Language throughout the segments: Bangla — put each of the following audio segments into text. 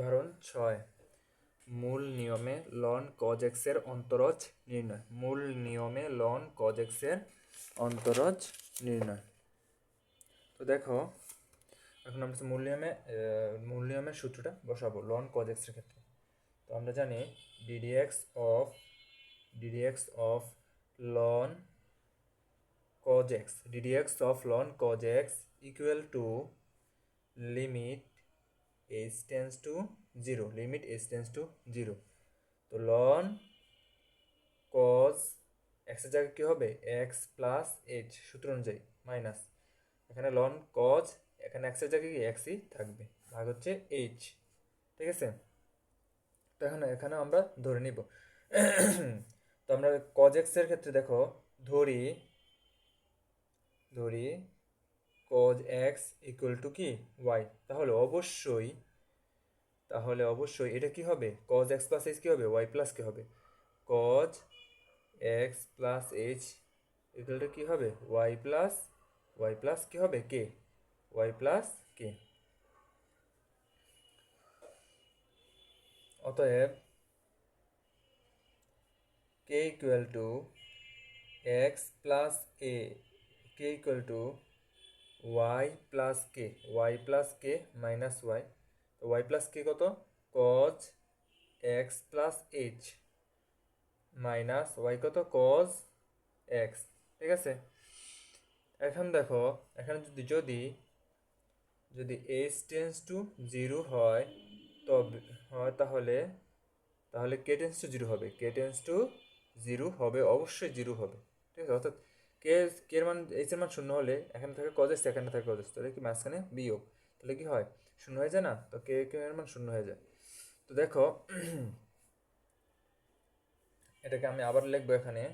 উদাহরণ 6, মূল নিয়মে লন কজ এক্সের অন্তরজ নির্ণয়। মূল নিয়মে লন কজ এক্সের অন্তরজ নির্ণয়। তো দেখো এখন আমরা মূল নিয়মের সূত্রটা বসাবো লন কজ এক্সের ক্ষেত্রে। তো আমরা জানি ddx of loan cos x equal to limit h tends to 0 তো ln cos x এর জায়গায় কি হবে x প্লাস h সূত্র অনুযায়ী মাইনাস এখানে ln cos এখানে x এর জায়গায় কি x ই থাকবে ভাগ হচ্ছে h। ঠিক আছে, তো এখানে আমরা ধরে নিব তো আমরা cos x এর ক্ষেত্রে দেখো ধরি cos x ইকুয়াল টু কি y, তাহলে অবশ্যই এটা কি হবে cos x প্লাস h কি হবে y প্লাস কি হবে cos x plus h equal to কি হবে y প্লাস কি হবে k, y প্লাস k। অতএব k equal to x plus a, k equal to y plus k minus y, তো y প্লাস k কত cos x plus h minus y কত cos x। ঠিক আছে, এখন দেখো এখানে যদি h টেন্স টু 0 হয় তাহলে k টেন্স টু 0 হবে, অবশ্যই 0 হবে। ঠিক আছে, অর্থাৎ k এর মান h এর মান 0 হলে এখানে থাকে cos x এখানে থাকে cos x, তাহলে কি মাঝখানে বিয়োগ, তাহলে কি হয় 0 হয়ে যায় না, তো k এর মান 0 হয়ে যায়। তো দেখো এটাকে আমি আবার লিখবো এখানে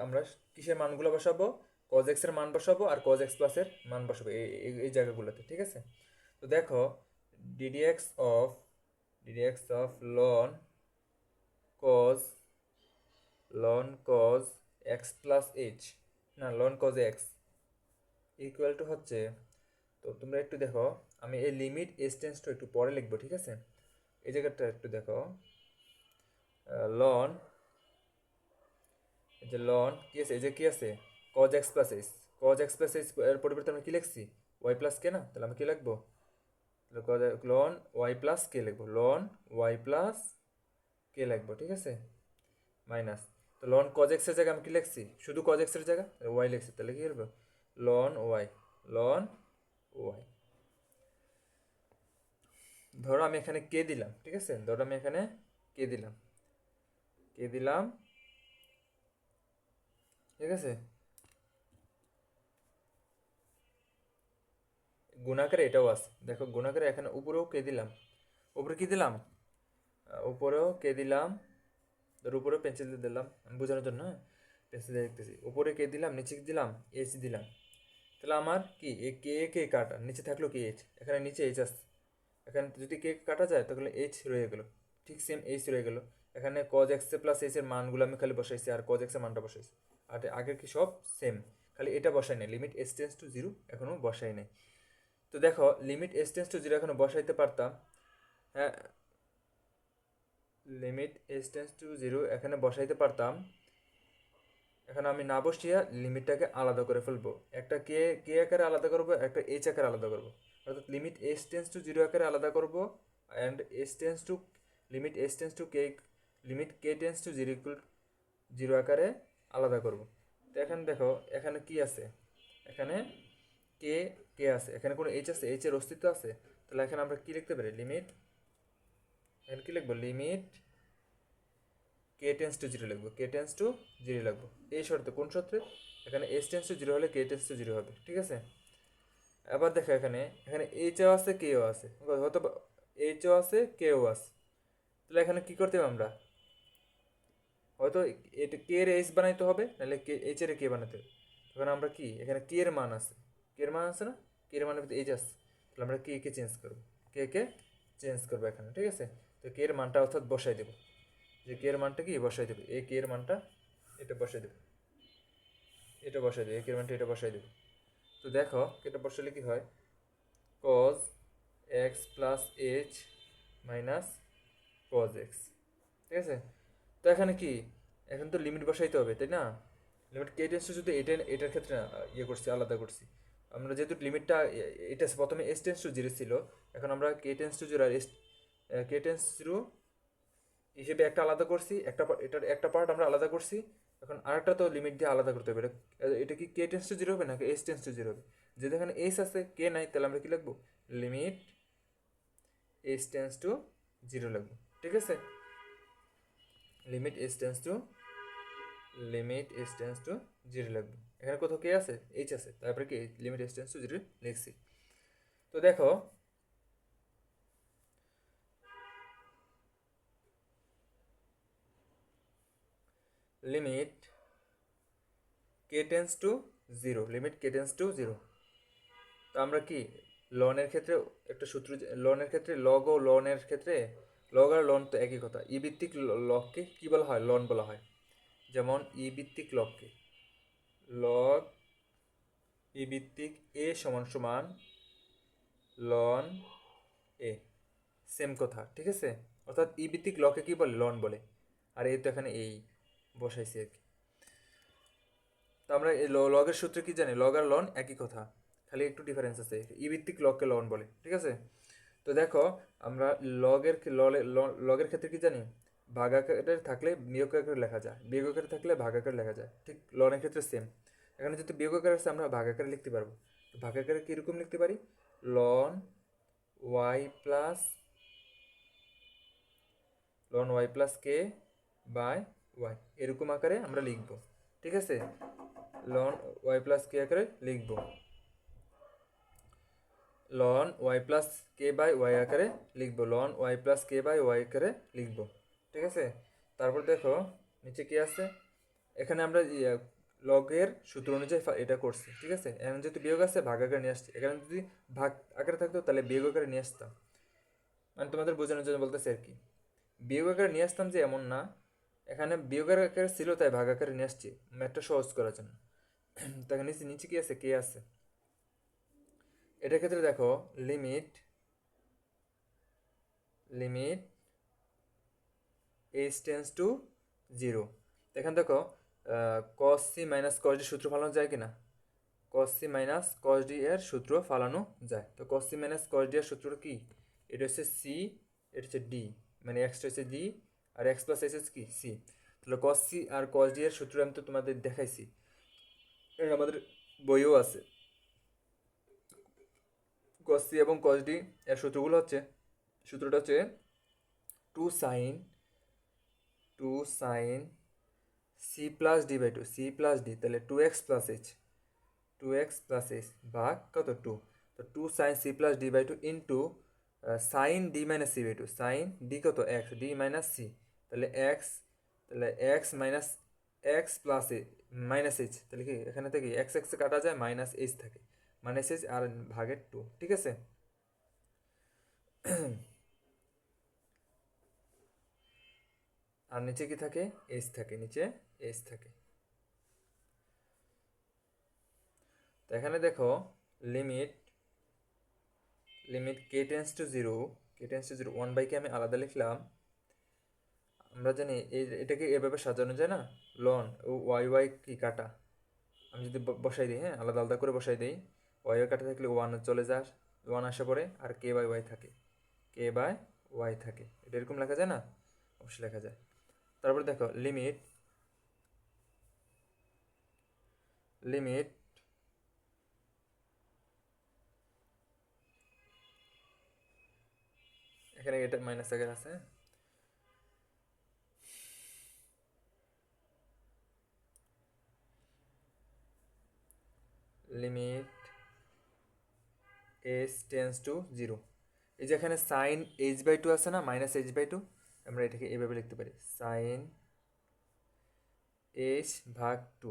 আমরা কিসের মানগুলো বসাবো cos x এর মান বসাবো আর cos x প্লাস এর মান বসাবো এই জায়গাগুলোতে। ঠিক আছে, তো দেখো ddx of ln cos x plus h না ln cos x equal to হচ্ছে, তো তোমরা একটু দেখো আমি এই লিমিট h টেন্স টু একটু পরে লিখবো। ঠিক আছে, এই জায়গাটা একটু দেখো ln কি আছে, এই যে কি আছে cos x প্লাস h, এর পরিবর্তে আমি কি লিখছি y প্লাস k না, তাহলে আমি কি লিখবো ln y প্লাস k লিখবো, ঠিক আছে মাইনাস, তো ln cos x এর জায়গায় আমি কি লিখছি শুধু cos x এর জায়গায় y লিখছি, তাহলে কি হবে ln y। ধরো আমি এখানে k দিলাম। ঠিক আছে, ধরো আমি এখানে k দিলাম ঠিক আছে, গুণাকারে এটাও আছে, দেখো গুণাকারে এখানে উপরেও কে দিলাম, উপরে কি দিলাম উপরেও কে দিলাম, ধর উপরেও পেন্সিল দিয়ে দিলাম আমি বোঝানোর জন্য, হ্যাঁ পেন্সিল দিয়ে লিখতেছি, উপরে কে দিলাম নিচে কি দিলাম এইচ দিলাম, তাহলে আমার কি এ কে কাটা নিচে থাকলো কি এইচ, এখানে নিচে এইচ আসছে, এখানে যদি কে কাটা যায় তাহলে এইচ রয়ে গেল, ঠিক সেম এইচ রয়ে গেল। এখানে cos x প্লাস এইচ এর মানগুলো আমি খালি বসাইছি আর cos x এর মানটা বসাইছি, আর আগে কি সব সেম, খালি এটা বসাই নাই লিমিট h টেন্স টু 0 এখনো বসাই নাই। তো দেখো লিমিট h টেন্স টু 0 এখনো বসাইতে পারতাম, হ্যাঁ লিমিট h টেন্স টু 0 এখানে বসাইতে পারতাম, এখন আমি না বসিয়ে লিমিটটাকে আলাদা করে ফেলবো, একটা কে আকারে আলাদা করবো, একটা এইচ আকারে আলাদা করবো, অর্থাৎ লিমিট h টেন্স টু 0 আকারে আলাদা করবো and limit h tends two K limit k tense to 0 equal 0 আকারে আলাদা করব। তো এখানে দেখো এখানে কি আছে, এখানে কে আছে, এখানে কোনো এইচ আছে, এইচ এর অস্তিত্ব আছে, তাহলে এখানে আমরা কি লিখতে পারি এখানে কি লিখবো লিমিট কে টেন্স টু 0 লিখবো, লিখবো এই শর্তে, কোন শর্তে এখানে h টেন্স টু 0 হলে k টেন্স টু 0 হবে। ঠিক আছে, আবার দেখো এখানে এইচও আছে কেও আছে, হয়তো এইচও আছে কেও আছে, তাহলে এখানে কি করতে হবে আমরা হয়তো এটা কে এর এইচ বানাইতে হবে, নাহলে কে এইচ এর কে বানাতে হবে, তখন আমরা কি এখানে কে এর মান আছে না, কে এর মানের ভিতরে এইচ আছে, তাহলে আমরা কে চেঞ্জ করবো, কে চেঞ্জ করবো এখানে। ঠিক আছে, তো কে এর মানটা অর্থাৎ বসাই দেবো, যে কে এর মানটা কি বসাই দেবে, এই কে এর মানটা এটা বসাই দেবে, কে এর মানটা এটা বসাই দেবে। তো দেখো এটা বসালে কি হয় cos x plus h minus cos x, ঠিক আছে। তো এখানে কি, এখন তো লিমিট বসাইতে হবে তাই না, লিমিট কে টেন্স টু যদি এটার ক্ষেত্রে ইয়ে করছি, আলাদা করছি আমরা, যেহেতু লিমিটটা এটা প্রথমে এস টেন্স টু জিরো ছিল, এখন আমরা কে টেন্স টু জিরো আর এস কে টেন্স জিরো হিসেবে একটা আলাদা করছি, এটার একটা পার্ট আমরা আলাদা করছি, এখন আরেকটা তো লিমিট দিয়ে আলাদা করতে হবে। এটা কি কে টেন্স টু জিরো হবে নাকি এস টেন্স টু জিরো হবে? যদি এখানে এস আছে কে নাই, তাহলে আমরা কি লিখবো, limit s tends to zero লিখবো, ঠিক আছে। Limit s tends to zero লিখবো। এখানে কোথাও কে আছে, এইচ আছে, তারপরে কি limit s tends to zero লিখছি। তো দেখো limit K tends to zero, limit K tends to zero. তো আমরা কি লনের ক্ষেত্রে একটা সূত্র, লনের ক্ষেত্রে লগ ও লনের ক্ষেত্রে, লগ আর লন তো একই কথা, ই ভিত্তিক লগকে কি বলা হয়, লন বলা হয়। যেমন ই ভিত্তিক লগকে লগ ই ভিত্তিক এ সমান সমান লন এ, সেম কথা, ঠিক আছে। অর্থাৎ ই ভিত্তিক লগকে কি বলে, লন বলে। আর এই তো এখানে এই বসাইছি আর কি। তো আমরা এই লগের সূত্র কি জানি, লগ আর লন একই কথা, খালি একটু ডিফারেন্স আছে, ই ভিত্তিক লগকে লন বলে, ঠিক আছে। তো দেখো আমরা লগের ক্ষেত্রে কি জানি, ভাগাকারে থাকলে বিয়োগ আকারে লেখা যায়, বিয়োগ আকারে থাকলে ভাগাকারে লেখা যায়, ঠিক লনের ক্ষেত্রে সেম। এখানে যদি বিয়োগ আকারে আছে আমরা ভাগাকারে লিখতে পারবো। ভাগাকারে কীরকম লিখতে পারি, ln Y plus K by Y, এরকম আকারে আমরা লিখব, ঠিক আছে। লন ওয়াই প্লাস কে আকারে লিখব, ln Y plus K by Y আকারে লিখব, ln Y plus K by Y আকারে লিখব, ঠিক আছে। তারপর দেখো নিচে কি আছে, এখানে আমরা লগের সূত্র অনুযায়ী এটা করছি, ঠিক আছে। এখন যেহেতু বিয়োগ আছে ভাগ আকারে নিয়ে আসছি, এখানে যদি ভাগ আকারে থাকতো তাহলে বিয়োগ আকারে নিয়ে আসতাম, মানে তোমাদের বোঝানোর জন্য বলতেছি আর কি। বিয়োগ আকারে নিয়ে আসতাম যে এমন না, এখানে বিয়োগ আকারে ছিল তাই ভাগ আকারে নিয়ে আসছি ম্যাথটা সহজ করার জন্য। তাকে নিচে নিচে কি আছে, কে আছে। এটার ক্ষেত্রে দেখো limit H tends to zero, এখানে দেখো cos C minus cos D সূত্র ফালানো যায় কিনা, cos C minus cos D এর সূত্র ফালানো যায়। তো cos C minus cos D এর সূত্রটা কি, এটা হচ্ছে সি, এটা হচ্ছে ডি, মানে এক্সটা হচ্ছে ডি আর এক্স প্লাস এস হচ্ছে কি সি। তাহলে কস সি আর কস ডি এর সূত্র আমি তো তোমাদের দেখাইছি, এটা আমাদের বইও আছে। কস সি এবং কস ডি এর সূত্রগুলো হচ্ছে, সূত্রটা হচ্ছে two sine C plus D by two, C plus D, তাহলে টু এক্স প্লাস এইচ ভাগ কত টু, তো two sine C plus D by two into sine D minus C by two, sine D কত এক্স, ডি মাইনাস সি, তাহলে X minus X plus minus H, তাহলে কি এখানে থেকে এক্স এক্স কাটা যায়, মাইনাস এইচ থাকে, মাইনাস এইচ আর ভাগের টু, ঠিক আছে। আর নিচে কি থাকে, এইচ থাকে, নিচে এইচ থাকে। তো এখানে দেখো limit K tends to zero, one by k আমি আলাদা লিখলাম। আমরা জানি এটাকে এভাবে সাজানো যায় না, লন ও ওয়াই কি কাটা, আমি যদি বসাই দিই, হ্যাঁ আলাদা আলাদা করে বসাই দিই, ওয়াই কাটা থাকলে ওয়ান চলে যায়, ওয়ান আসা পরে আর কে বাই ওয়াই থাকে, এটা এরকম লেখা যায় না, অবশ্যই লেখা যায়। তারপর দেখো লিমিট এখানে এটা মাইনাস আকার আছে, limit s tends to zero, এই যে এখানে সাইন এইচ বাই টু আছে না, মাইনাস এইচ বাই টু, আমরা এটাকে এইভাবে লিখতে পারি সাইন এইচ ভাগ টু।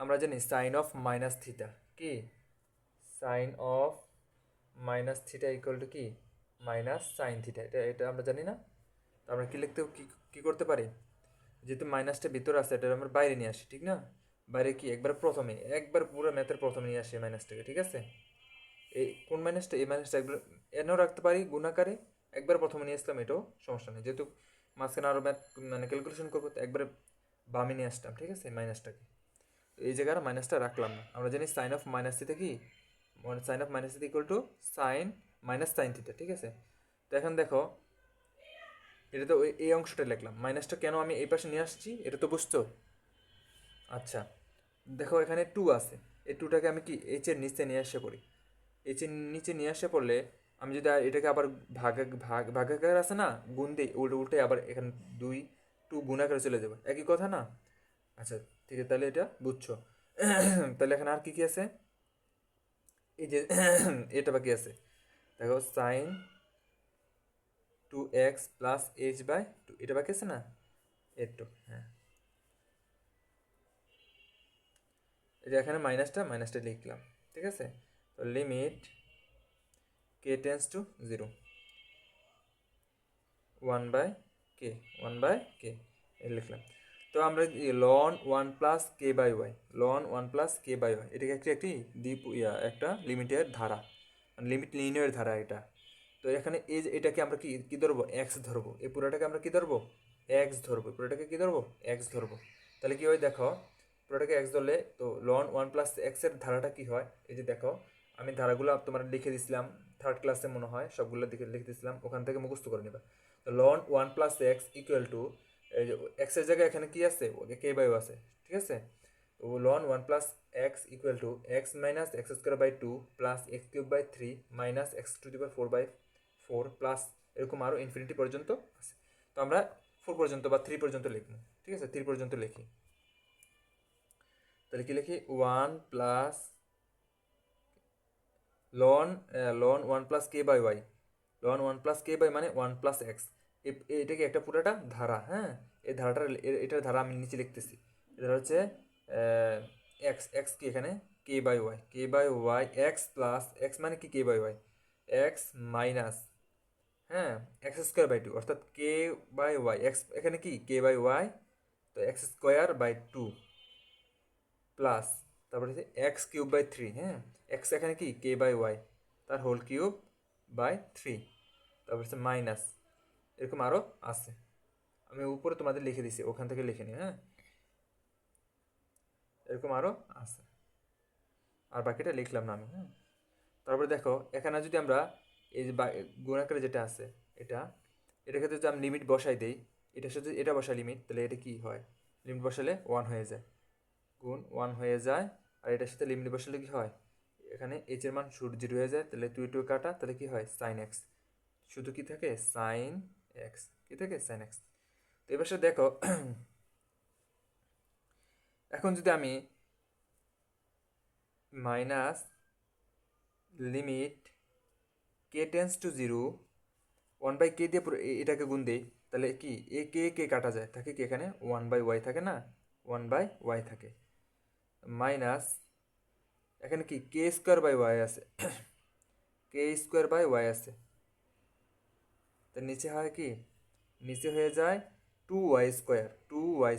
আমরা জানি সাইন অফ মাইনাস থিটা কি, sine of minus theta equal to কি, মাইনাস সাইন থিটা, এটা আমরা জানি না। তো আমরা কি লিখতে কি করতে পারি, যেহেতু মাইনাসটা ভিতরে আছে এটা আমরা বাইরে নিয়ে আসি, ঠিক না, বাইরে কি একবার পুরো ম্যাথের প্রথমে নিয়ে আসি মাইনাসটাকে, ঠিক আছে। এই কোন মাইনাসটা, এই মাইনাসটা একবার এনেও রাখতে পারি গুণাকারে, একবার প্রথমে নিয়ে আসলাম, এটাও সমস্যা নেই, যেহেতু মাঝখানে আরও ম্যাথ মানে ক্যালকুলেশন করবো, তো একবারে বামে নিয়ে আসলাম, ঠিক আছে মাইনাসটাকে। তো এই জায়গায় মাইনাসটা রাখলাম না, আমরা জানি সাইন অফ মাইনাস থিটা কি, sine of minus theta equal to sine minus sine theta, ঠিক আছে। তো এখন দেখো এটা তো এই অংশটা লিখলাম, মাইনাসটা কেন আমি এই পাশে নিয়ে আসছি এটা তো বুঝছো। আচ্ছা দেখো এখানে টু আছে, এই টুটাকে আমি কি এইচের নিচে নিয়ে আসে পড়ি, এইচের নিচে নিয়ে আসে পড়লে আমি যদি এটাকে আবার ভাগাকার আছে না, গুণ দিই, উল্টে আবার এখানে দুই টু গুণাকারে চলে যাবে, একই কথা না। আচ্ছা ঠিক আছে, তাহলে এটা বুঝছো। তাহলে এখানে আর কি কি আছে, এই যে এটা বাকি আছে, দেখো sine two x plus H by two, এটা বাকি আছে না, এর টু, হ্যাঁ এটা এখানে মাইনাসটা লিখলাম, ঠিক আছে। তো limit K tends to zero, one by k, one by k লিখলাম। তো আমরা ln one plus K by y, ln one plus K by y, এটাকে একটি একটা লিমিটের ধারা, মানে লিমিট লিনিয়ার ধারা এটা। তো এখানে এই যে এটাকে আমরা কি কি ধরবো, এক্স ধরবো, এই পুরোটাকে আমরা কি ধরবো, এক্স ধরবো, পুরোটাকে কি ধরবো, এক্স ধরবো। তাহলে কি হয় দেখো, পুরোটাকে এক্স ধরলে তো লন ওয়ান প্লাস এক্সের ধারাটা কি হয়, এই যে দেখো আমি ধারাগুলো তোমার লিখে দিছিলাম থার্ড ক্লাসে মনে হয়, সবগুলো লিখে দিয়েছিলাম, ওখান থেকে মুখস্থ করে নেবা। তো ln one plus x equal to, এই যে এক্সের জায়গায় এখানে কি আছে, ওকে কে বাই আছে, ঠিক আছে। তো ln one plus x equal to x minus x square by two plus x cube by three minus x to the power four by four plus এরকম আরও ইনফিনিটি পর্যন্ত আছে। তো আমরা ফোর পর্যন্ত বা থ্রি পর্যন্ত লিখবো, ঠিক আছে, থ্রি পর্যন্ত লিখি। তাহলে কি লিখি, one plus ln ln one plus K by y, ln one plus K by মানে ওয়ান প্লাস এক্স, এটাকে একটা পুরোটা ধারা, হ্যাঁ এই ধারাটার এটার ধারা আমি নিচে লিখতেছি, এটা হচ্ছে এক্স, এক্স কি এখানে কে by y x plus x মানে কি কে বাই ওয়াই, এক্স মাইনাস, হ্যাঁ এক্স স্কোয়ার বাই টু, অর্থাৎ কে বাই ওয়াই, এক্স এখানে কি কে বাই ওয়াই, তো x square by two plus তারপরে হচ্ছে এক্স কিউব বাই থ্রি, হ্যাঁ এক্স এখানে কি কে বাই ওয়াই তার হোল কিউব বাই থ্রি, তারপর হচ্ছে মাইনাস এরকম আরও আছে, আমি উপরে তোমাদের লিখে দিছি, ওখান থেকে লিখে নিই, হ্যাঁ এরকম আরও আছে, আর বাকিটা লিখলাম না আমি, হ্যাঁ। তারপরে দেখো এখানে যদি আমরা এই যে গুণাকারে যেটা আছে এটা, এটার ক্ষেত্রে যদি আমি লিমিট বসাই দিই, এটার সাথে এটা বসাই লিমিট, তাহলে এটা কি হয়, লিমিট বসালে ওয়ান হয়ে যায়, গুণ ওয়ান হয়ে যায়, আর এটার সাথে লিমিট বসালে কি হয়, এখানে এইচ এর মান শুরু জিরো হয়ে যায়, তাহলে টু কাটা, তাহলে কি হয় সাইন এক্স, শুধু কি থাকে সাইন এক্স, কি থাকে সাইন এক্স। তো এবার সাথে দেখো এখন যদি আমি minus limit K tends to zero, one by k দিয়ে পুরো এটাকে গুণ দিই, তাহলে কি এ কে কে কাটা যায়, থাকে কি এখানে ওয়ান বাই ওয়াই থাকে না, ওয়ান বাই ওয়াই থাকে, মাইনাস এখানে কি কে স্কোয়ার বাই ওয়াই আছে, কে স্কোয়ার বাই ওয়াই আছে, তো নিচে হয় কি, নিচে হয়ে যায় টু ওয়াই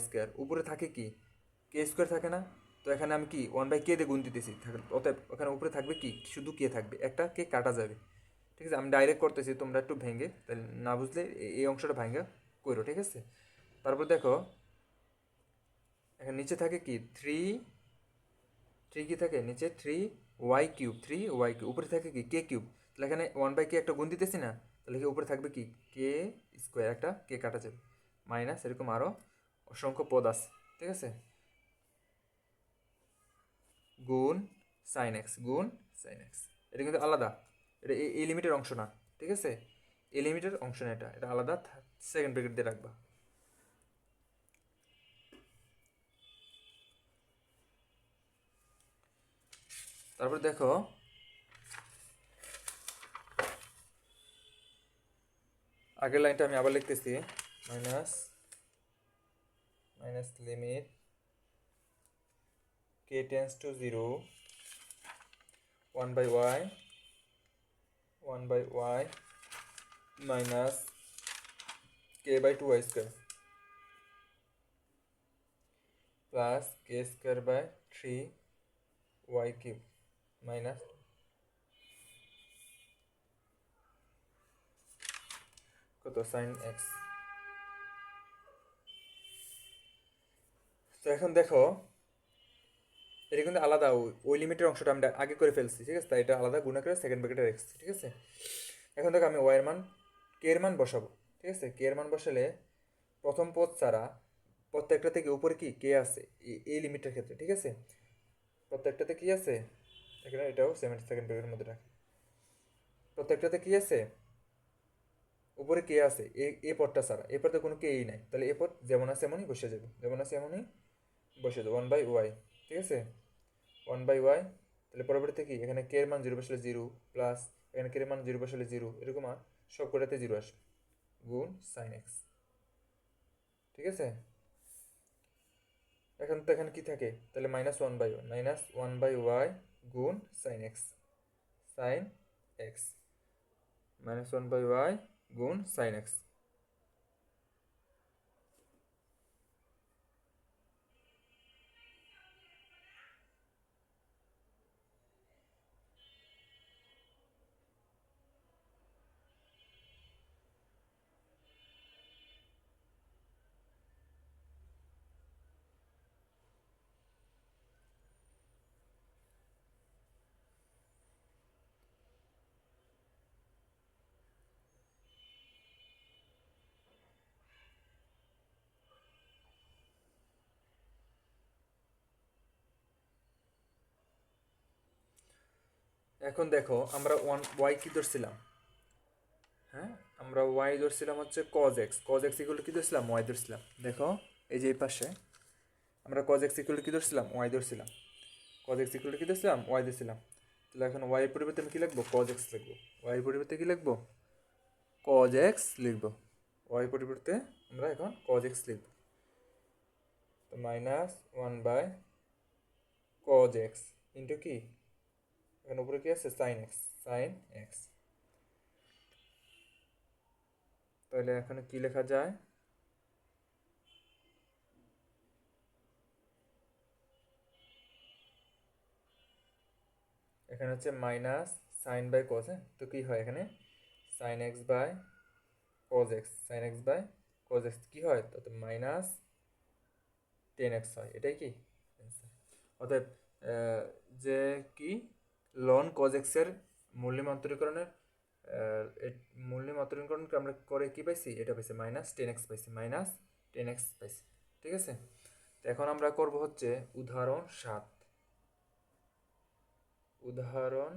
স্কোয়ার, উপরে থাকে কি কে স্কোয়ার থাকে না, তো এখানে আমি কি ওয়ান বাই কে দিয়ে গুণ দিতেছি, অতএব ওখানে উপরে থাকবে কি শুধু কে থাকবে, একটা কে কাটা যাবে, ঠিক আছে। আমি ডাইরেক্ট করতেছি, তোমরা একটু ভেঙে, তাহলে না বুঝলে এই অংশটা ভেঙে করো, ঠিক আছে। তারপর দেখো এখানে নিচে থাকে কি থ্রি, থ্রি কি থাকে নিচে থ্রি ওয়াই কিউব, উপরে থাকে কি কে কিউব, তাহলে এখানে ওয়ান বাই কে একটা গুণ দিতেছি না, তাহলে কি উপরে থাকবে কি কে স্কোয়ার, একটা কে কাটা যাবে, মাইনাস এরকম আরও অসংখ্য পদ আছে, ঠিক আছে, গুণ সাইন এক্স, গুণ সাইন এক্স, এটা কিন্তু আলাদা, এটা এই লিমিটের অংশ না, ঠিক আছে, এই লিমিটের অংশ না, এটা এটা আলাদা, সেকেন্ড ব্র্যাকেট দিয়ে রাখবা। তারপর দেখো আগের লাইনটা আমি আবার লিখতেছি, minus minus limit K tends to zero, one by Y minus k by two y square plus k square by three y cube minus, কত সাইন এক্স। তো এখন দেখো এটা কিন্তু আলাদা, ওই লিমিটের অংশটা আমরা আগে করে ফেলছি, ঠিক আছে, তাই এটা আলাদা গুণা করে সেকেন্ড ব্র্যাকেটে রেখেছি, ঠিক আছে। এখন দেখো আমি ওয়াই এর মান কে এর মান বসাবো, ঠিক আছে। কে এর মান বসালে প্রথম পদ ছাড়া প্রত্যেকটা থেকে উপরে কি কে আছে এই লিমিটের ক্ষেত্রে, ঠিক আছে। প্রত্যেকটাতে কি আছে, এখানে এটাও সেকেন্ড ব্র্যাকেটের মধ্যে রাখি। প্রত্যেকটাতে কি আছে, উপরে কে আছে এ পদটা ছাড়া, এ পদে কোনো কেই নাই, তাহলে এ পদ যেমন আছে এমনই বসে যাবে, যেমন আছে এমনই বসে যাবে, 1/y, ঠিক আছে, 1/y। তাহলে পরবর্তীতে কি এখানে কে এর মান 0 বসালে 0 প্লাস এখানে কে এর মান 0 বসালে 0, এরকম আর সব কটাতে 0 আসবে, গুণ সাইন এক্স, ঠিক আছে। এখন তো এখানে কি থাকে, তাহলে -1/y গুণ sine x, sine x, -1/y গুণ সাইন এক্স। এখন দেখো আমরা ওয়াই কি ধরছিলাম, হ্যাঁ আমরা ওয়াই ধরছিলাম হচ্ছে কজ এক্স ইকুয়াল কি ধরছিলাম, ওয়াই ধরছিলাম। দেখো এই যে এই পাশে আমরা কজ এক্স ইকুয়াল কি ধরছিলাম, ওয়াই ধরছিলাম, কজ এক্স ইকুয়াল কি ধরছিলাম, ওয়াই ধরছিলাম। তাহলে এখন ওয়াই এর পরিবর্তে আমি কি লিখবো, কজ এক্স লিখবো, ওয়াই এর পরিবর্তে কি লিখবো, কজ এক্স লিখবো, ওয়াই পরিবর্তে আমরা এখন কজ এক্স লিখবো। তো -1/কজ এক্স ইন্টু কি, এখন উপরে কি আছে সাইন এক্স, সাইন এক্স। তাহলে এখানে কি লেখা যায়, এখানে হচ্ছে মাইনাস সাইন বাই কজ, হ্যাঁ তো কি হয় এখানে sine x by cos x, sine x by cos x কি হয়, তাতে -10x হয়, এটাই কি answer। অতএব যে কি লন কজ এক্সের মূল্যমান্তরীকরণের মূল্যমান্তরীকরণকে আমরা করে কি পাইছি, এটা পাইছি -10x পাইছি, -10x পাইছি, ঠিক আছে। তো এখন আমরা করব হচ্ছে উদাহরণ 7, উদাহরণ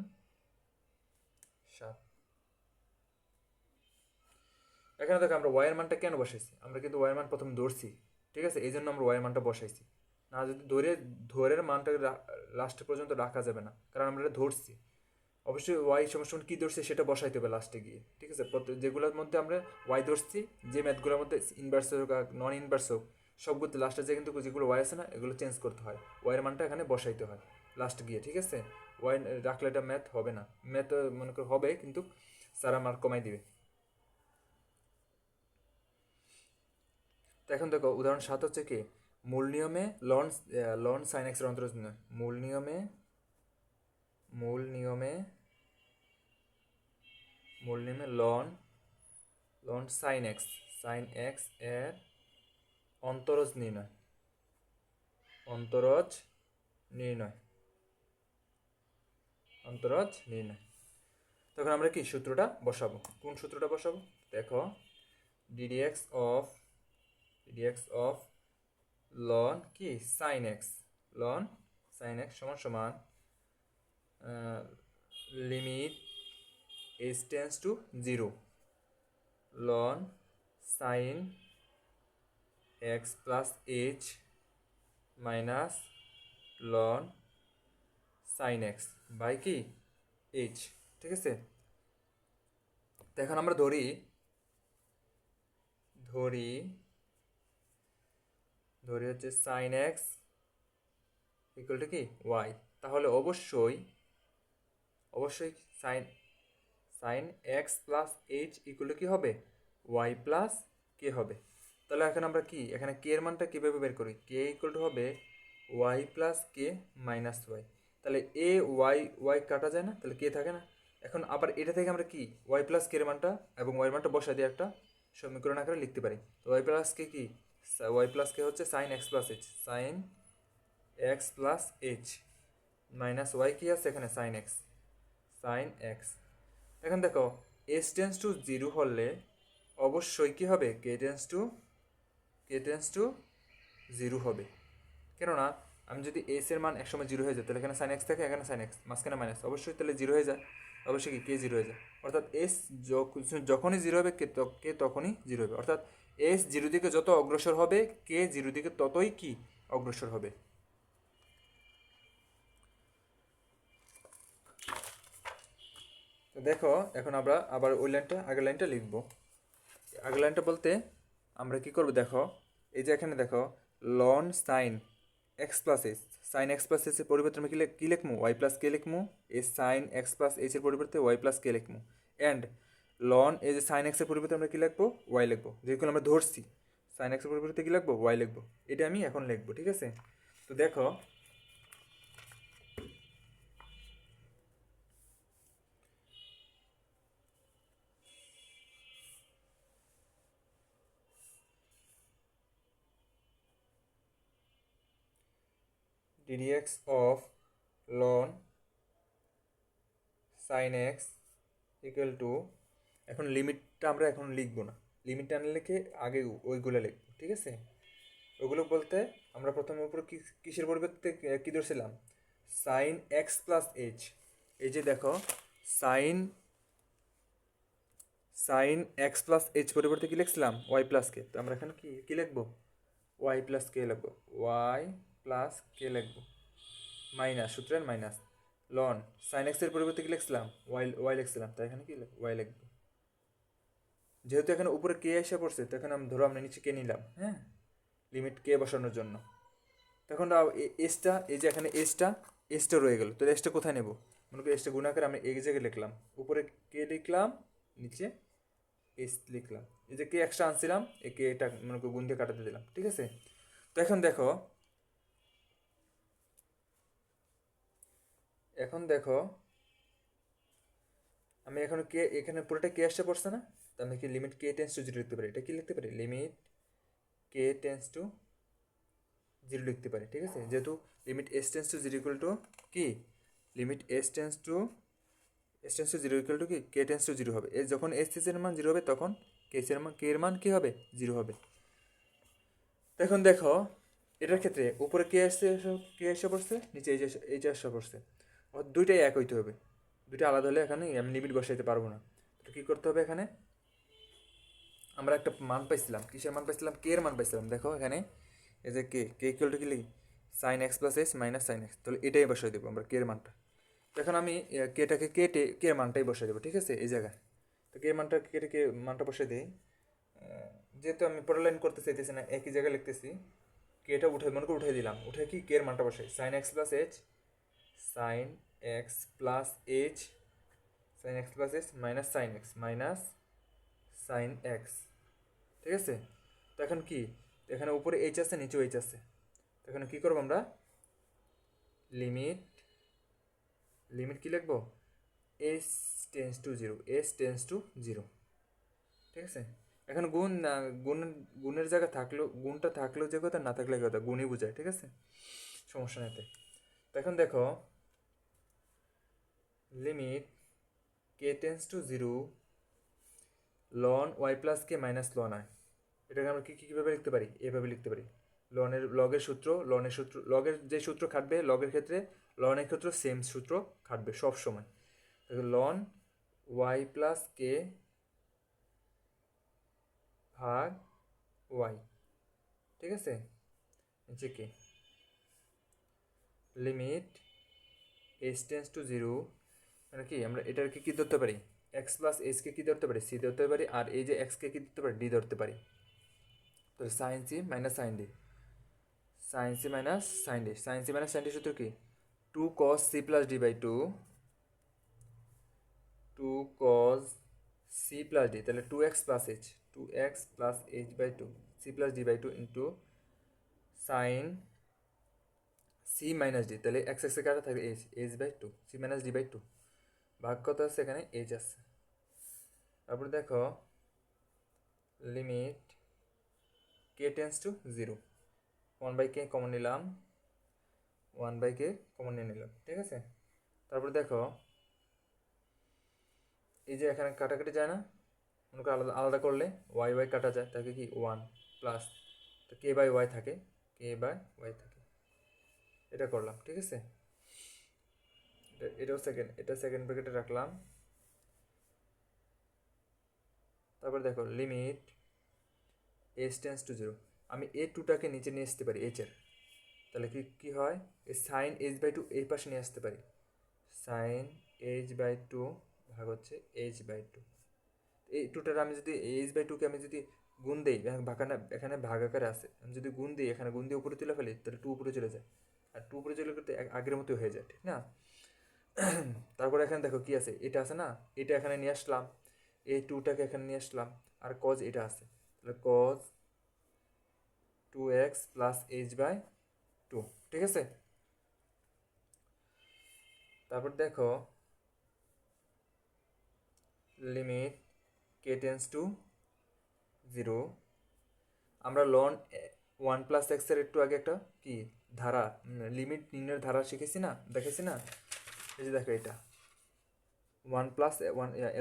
7। এখানে দেখো আমরা ওয়াই এর মানটা কেন বসাইছি, আমরা কিন্তু ওয়াই এর মান প্রথম ধরছি, ঠিক আছে, এই জন্য আমরা ওয়াই এর মানটা বসাইছি। না যদি ধরের মানটা লাস্ট পর্যন্ত রাখা যাবে না, কারণ আমরা এটা ধরছি। অবশ্যই ওয়াই সমান কী ধরছি সেটা বসাইতে হবে লাস্টে গিয়ে, ঠিক আছে। যেগুলোর মধ্যে আমরা ওয়াই ধরছি, যে ম্যাথগুলোর মধ্যে ইনভার্স হোক আর নন ইনভার্স হোক, সবগুলোতে লাস্টে যে কিন্তু যেগুলো ওয়াই আছে না এগুলো চেঞ্জ করতে হয়, ওয়াইয়ের মানটা এখানে বসাইতে হয় লাস্ট গিয়ে, ঠিক আছে। ওয়াই রাখলে এটা ম্যাথ হবে না, ম্যাথ মনে করে হবে কিন্তু স্যারা মার্ক কমাই দিবে। তো এখন দেখো উদাহরণ 7 হচ্ছে কি, মূল নিয়মে লন লন সাইন এক্সের অন্তরজ নির্ণয়, মূল নিয়মে মূল নিয়মে মূল নিয়মে লন লন সাইন এক্স এর অন্তরজ নির্ণয়, অন্তরজ নির্ণয়, অন্তরজ নির্ণয়। তখন আমরা কি সূত্রটা বসাবো, কোন সূত্রটা বসাবো, দেখো ডিডিএক্স অফ লন কি sine x, ln sine x সমান সমান limit h tends to 0 ln sine x plus h minus ln sine x by কি এইচ, ঠিক আছে। তো এখন আমরা ধরি হচ্ছে সাইন এক্স ইকুয়াল টু কি ওয়াই, তাহলে অবশ্যই sine x plus h equal to কি হবে, ওয়াই প্লাস কে হবে। তাহলে এখন আমরা কি এখানে কে এর মানটা কীভাবে বের করি, কে ইকুয়াল টু হবে Y plus k minus Y, তাহলে এ ওয়াই কাটা যায় না, তাহলে কে থাকে না। এখন আবার এটা থেকে আমরা কি ওয়াই প্লাস কে এর মানটা এবং ওয়াই এর মানটা বসাই দিই একটা, সমীকরণ আকারে লিখতে পারি। তো ওয়াই প্লাসকে কি, ওয়াই প্লাসকে হচ্ছে sine x plus h, sine x plus h minus y কি আছে এখানে সাইন এক্স, সাইন এক্স। এখন দেখো এস টেন্স টু জিরো হলে অবশ্যই কী হবে, কে টেন্স টু জিরো হবে। কেননা আমি যদি এস এর মান একসময় জিরো হয়ে যায় তাহলে এখানে সাইন এক্স থাকে, এখানে সাইন এক্স, মাঝখানে মাইনাস, অবশ্যই তাহলে জিরো হয়ে যায়, অবশ্যই কি কে জিরো হয়ে যায়। অর্থাৎ এস যখনই জিরো হবে কে তখনই জিরো হবে। অর্থাৎ এস জিরো দিকে যত অগ্রসর হবে কে জিরো দিকে ততই কি অগ্রসর হবে। তো দেখো এখন আমরা আবার ওই লাইনটা, আগের লাইনটা লিখবো। আগের লাইনটা বলতে আমরা কি করব, দেখো এই যে এখানে দেখো ln sine x plus s, sine x plus s এর পরিবর্তে আমি কি লিখবো, ওয়াই প্লাস কে লিখবো। এই সাইন এক্স প্লাস এইচ এর পরিবর্তে ওয়াই প্লাস কে লিখবো। অ্যান্ড লন এই যে সাইন এক্স এর পরিবর্তে আমরা কি লিখবো, ওয়াই লিখবো, যেগুলো আমরা ধরছি। সাইন এক্স এর পরিবর্তে কি লিখবো, ওয়াই লিখবো। এটা আমি এখন লিখবো, ঠিক আছে। তো দেখো ddx of ln sin x equal to, এখন লিমিটটা আমরা এখন লিখবো না, লিমিটটা না লিখে আগে ওইগুলো লিখবো, ঠিক আছে। ওইগুলো বলতে আমরা প্রথমে উপরে কিসের পরিবর্তে কী ধরছিলাম, সাইন এক্স প্লাস এইচ। এই যে দেখো sine sine x plus h পরিবর্তে কী লিখছিলাম, ওয়াই প্লাস কে। তো আমরা এখানে কি লিখবো, ওয়াই প্লাস কে লিখবো, ওয়াই প্লাস কে লিখবো, মাইনাস সূত্রের মাইনাস লন সাইন এক্সের পরিবর্তে কি লিখছিলাম, ওয়াই লিখছিলাম, তাই এখানে কি ওয়াই লিখবো। যেহেতু এখানে উপরে কে এসে পড়ছে তো এখানে ধরো আমরা নিচে কে নিলাম, হ্যাঁ, লিমিট কে বসানোর জন্য। তখন এসটা, এই যে এখানে এসটা রয়ে গেল, তো এসটা কোথায় নেব, মনে করি এসটা গুণাকার আমি এই জায়গায় লিখলাম, উপরে কে লিখলাম, নিচে এস লিখলাম। এই যে কে এক্সট্রা আনছিলাম এই কে এটা মনে করি গুণ দিয়ে কাটাতে দিলাম, ঠিক আছে। তো এখন দেখো আমি এখন কে এখানে পুরোটা কে আসতে পড়ছে না, তো আমি কি limit K tends to zero লিখতে পারি, এটা কি লিখতে পারি, limit K tends to zero লিখতে পারি, ঠিক আছে। যেহেতু limit s tends to zero equal to কি, limit s tends to zero equal to কি কে টেন্স টু জিরো হবে। যখন এস এর মান জিরো হবে তখন কে এর মান কি হবে, জিরো হবে। এখন দেখো এটার ক্ষেত্রে উপরে কে এসে পড়ছে, নিচে এই যে এসে পড়ছে, দুইটাই এক হইতে হবে, দুইটা আলাদা হলে এখানে আমি লিমিট বসাইতে পারবো না। তো কী করতে হবে, এখানে আমরা একটা মান পাইছিলাম, কিসের মান পাইছিলাম, কে এর মান পাইছিলাম। দেখো এখানে এই যে কে ইকুয়াল টু কি লিখি, sine x plus s minus sine x, তাহলে এটাই বসাই দেবো আমরা কে এর মানটা। তো এখন আমি কেটাকে কে এর মানটাই বসাই দেবো, ঠিক আছে, এই জায়গায়। তো কে এর মানটা কে মানটা বসাই দিই, যেহেতু আমি পরের লাইন করতে চাইতেছি না, একই জায়গায় লিখতেছি, কেটা মনে করে উঠে দিলাম, উঠে কি কে এর মানটা বসাই, sine x plus h, sine x plus h, sine x plus h minus sine x, ঠিক আছে। তো এখন কি, এখানে উপরে এইচ আছে নিচেও এইচ আছে, তো এখানে কী করবো আমরা, লিমিট কি লিখবো, এস টেন্স টু জিরো, ঠিক আছে। এখন গুণের জায়গা গুণটা থাকলেও যে কথা, না থাকলে কথা, গুণই বোঝায়, ঠিক আছে, সমস্যা নেই। তো এখন দেখো limit K tends to zero ln Y plus k minus ln i, এটাকে আমরা কীভাবে লিখতে পারি, এভাবে লিখতে পারি। লগের যে সূত্র খাটবে লগের ক্ষেত্রে, লনের ক্ষেত্রে সেম সূত্র খাটবে সব সময়। লন ওয়াই প্লাস কে ভাগ ওয়াই, ঠিক আছে, নিচে k, limit s tends to zero, মানে কি আমরা এটাকে কী ধরতে পারি, এক্স প্লাস এসকে কী ধরতে পারি, সি ধরতে পারি, আর এই যে এক্সকে কী ধরতে পারি, ডি ধরতে পারি। তো sine C minus sine D, sine C minus sine D সূত্র কি, two cos C plus D by two cos C plus D, তাহলে two x plus H by two, C plus D by two into sine C minus D, তাহলে এক্স এক্সে কাটা থাকবে H by two, C minus D by two, ভাগ কত আছে এখানে এইচ আছে। তারপরে দেখো limit K tends to 0, 1/k common নিলাম, 1/k কমন নিয়ে নিলাম, ঠিক আছে। তারপর দেখো এই যে এখানে কাটাকাটি যায় না, মনে করো আলাদা আলাদা করলে ওয়াই ওয়াই কাটা যায়, তাকে কি 1 প্লাস, তো কে বাই ওয়াই থাকে, কে বাই ওয়াই থাকে, এটা করলাম, ঠিক আছে। এটাও সেকেন্ড, এটা সেকেন্ড ব্র্যাকেটে রাখলাম। তারপর দেখো লিমিট এইচ টেন্স টু 0, আমি এ টুটাকে নিচে নিয়ে আসতে পারি এইচের, তাহলে কি কি হয়, এই সাইন h/2 এই পাশে নিয়ে আসতে পারি, সাইন h/2 ভাগ হচ্ছে h/2, এই টুটার আমি যদি h/2কে আমি যদি গুণ দিই, এখানে ভাগ আকারে আছে, আমি যদি গুণ দিই, এখানে গুণ দিয়ে উপরে তুলে ফেলি, তাহলে 2 উপরে চলে যায়, আর 2 উপরে চলে করতে আগের মতো হয়ে যায়, ঠিক না। তারপরে এখানে দেখো কি আছে, এটা আছে না, এটা এখানে নিয়ে আসলাম, এই টুটাকে এখানে নিয়ে আসলাম, আর কজ এটা আছে, তাহলে কজ 2x প্লাস h/2, ঠিক আছে। তারপর দেখো লিমিট কে টেন্স টু 0, আমরা লন 1 + x এর একটু আগে একটা কি ধারা, লিমিট নির্ণয়ের ধারা শিখেছি না, দেখেছি না, এই যে দেখো এটা 1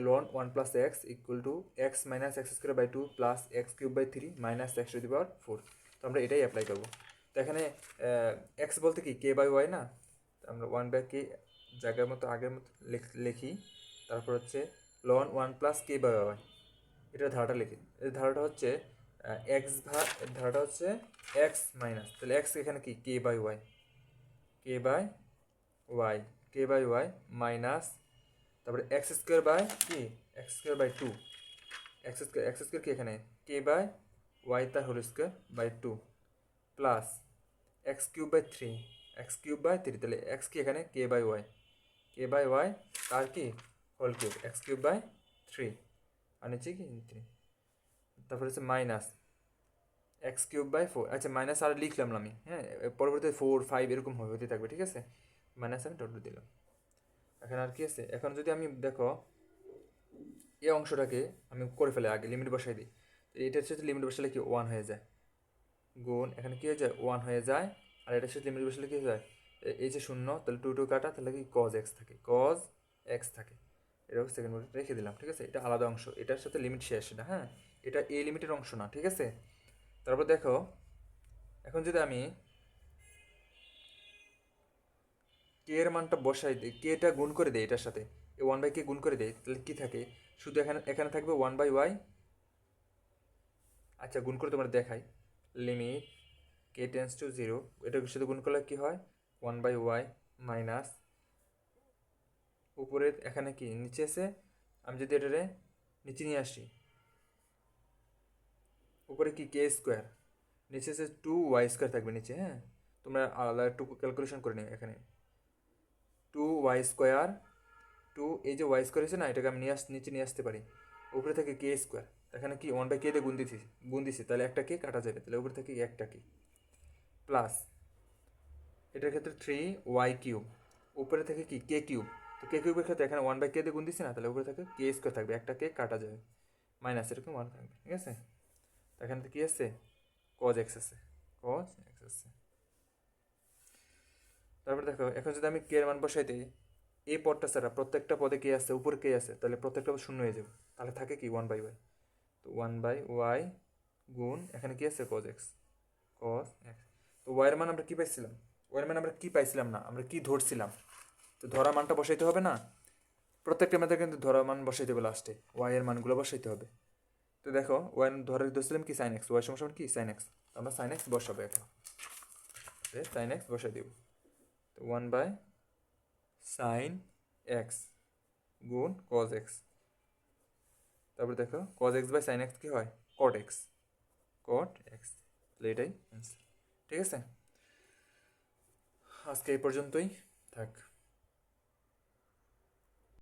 ln 1 + x equal to x minus x²/2 plus x³/3 minus x⁴, তো আমরা এটাই অ্যাপ্লাই করবো। তো এখানে x বলতে কি কে বাই ওয়াই না, তো আমরা 1/k জায়গার মতো আগের মতো লিখি, তারপর হচ্ছে ln 1 + k/y, এটার ধারাটা লিখি, এই ধারাটা হচ্ছে ধারাটা হচ্ছে x মাইনাস, তাহলে x এখানে কি কে by Y, K by Y, K by Y minus, তারপরে x²/2, x² কি এখানে কে বাই ওয়াই তার হোল² 2 প্লাস x³/3, x³/3, তাহলে x কি এখানে কে by Y, K by Y তার কি হোল³ x³/3, আর নিচে কি 3, তারপরে হচ্ছে মাইনাস x³/4, আচ্ছা মাইনাস আর লিখলাম না আমি, হ্যাঁ পরবর্তীতে 4 5 এরকম হতে থাকবে, ঠিক আছে, মাইনাস আমি ডট দিলাম। এখন আর কি আছে, এখন যদি আমি দেখো এই অংশটাকে আমি করে ফেলে আগে লিমিট বসাই দিই, এটার সাথে লিমিট বসালে কি 1 হয়ে যায়, গুণ এখানে কি হয়ে যায় 1 হয়ে যায়, আর এটার সাথে লিমিট বসালে কি হয়ে যায়, এই যে 0, তাহলে 2 কাটা, তাহলে কি cos x থাকে, cos x থাকে, এরকম সেকেন্ড ব্র্যাকেট রেখে দিলাম, ঠিক আছে। এটা আলাদা অংশ, এটার সাথে লিমিট শেষ, এটা হ্যাঁ, এটা এই লিমিটের অংশ না, ঠিক আছে। তারপর দেখো এখন যদি আমি কে এর মানটা বসাই দিই, কেটা গুণ করে দিই এটার সাথে, এই 1/k গুণ করে দিই, তাহলে কি থাকে, শুধু এখানে এখানে থাকবে 1/y, আচ্ছা গুণ করে তোমরা দেখাই, লিমিট কে টেন্স টু 0, এটার সাথে গুণ করলে কি হয় 1/y মাইনাস, উপরে এখানে কি নিচে এসে আমি যদি এটারে নিচে নিয়ে আসি, উপরে কি k², নিচে এসে 2y² থাকবে নিচে, হ্যাঁ তোমরা আলাদা একটু ক্যালকুলেশন করে নিও, এখানে 2y², 2 এই যে y² আছে না, এটাকে আমি নিচে নিয়ে আসতে পারি, উপরে থেকে k², এখানে কি 1/k দিয়ে গুণ দিছি, তাহলে একটা কে কাটা যাবে, তাহলে উপরে থেকে একটা কে প্লাস, এটার ক্ষেত্রে 3y³, উপরে থেকে কি k³, তো k³ ক্ষেত্রে এখানে 1/k দিয়ে গুণ দিছি না, তাহলে উপরে থেকে k² থাকবে, একটা কে কাটা যাবে, মাইনাস এরকম 1 থাকবে, ঠিক আছে। এখানে কি আছে cos x আছে, cos x আছে। তারপর দেখো এখন যদি আমি কে এর মান বসাই দিই, এই পদটা ছাড়া প্রত্যেকটা পদে কে আছে, উপরে কে আছে, তাহলে প্রত্যেকটা পদ শূন্য হয়ে যাবে, তাহলে থাকে কি 1/y, তো 1/y গুণ এখানে কি আছে cos x, cos x, তো y এর মান আমরা কি পাইছিলাম, y এর মান আমরা কি পাইছিলাম না, আমরা কি ধরছিলাম, তো ধরা মানটা বসাইতে হবে না, প্রত্যেকটা মেথডে কিন্তু ধরা মান বসাইতে হবে, লাস্টে y এর মানগুলো বসাইতে হবে। তো দেখো y ধরে ধরছিলাম কি sin x, y সমান কি sin x, তো আমরা sin x বসাবো, এখন sin x বসাই দিব, তো 1/sin x গুণ cos x, তারপর দেখো cos x/sin x কি হয় cot x, cot x, তাহলে এটাই অ্যান্সার, ঠিক আছে। আজকে এই পর্যন্তই থাক।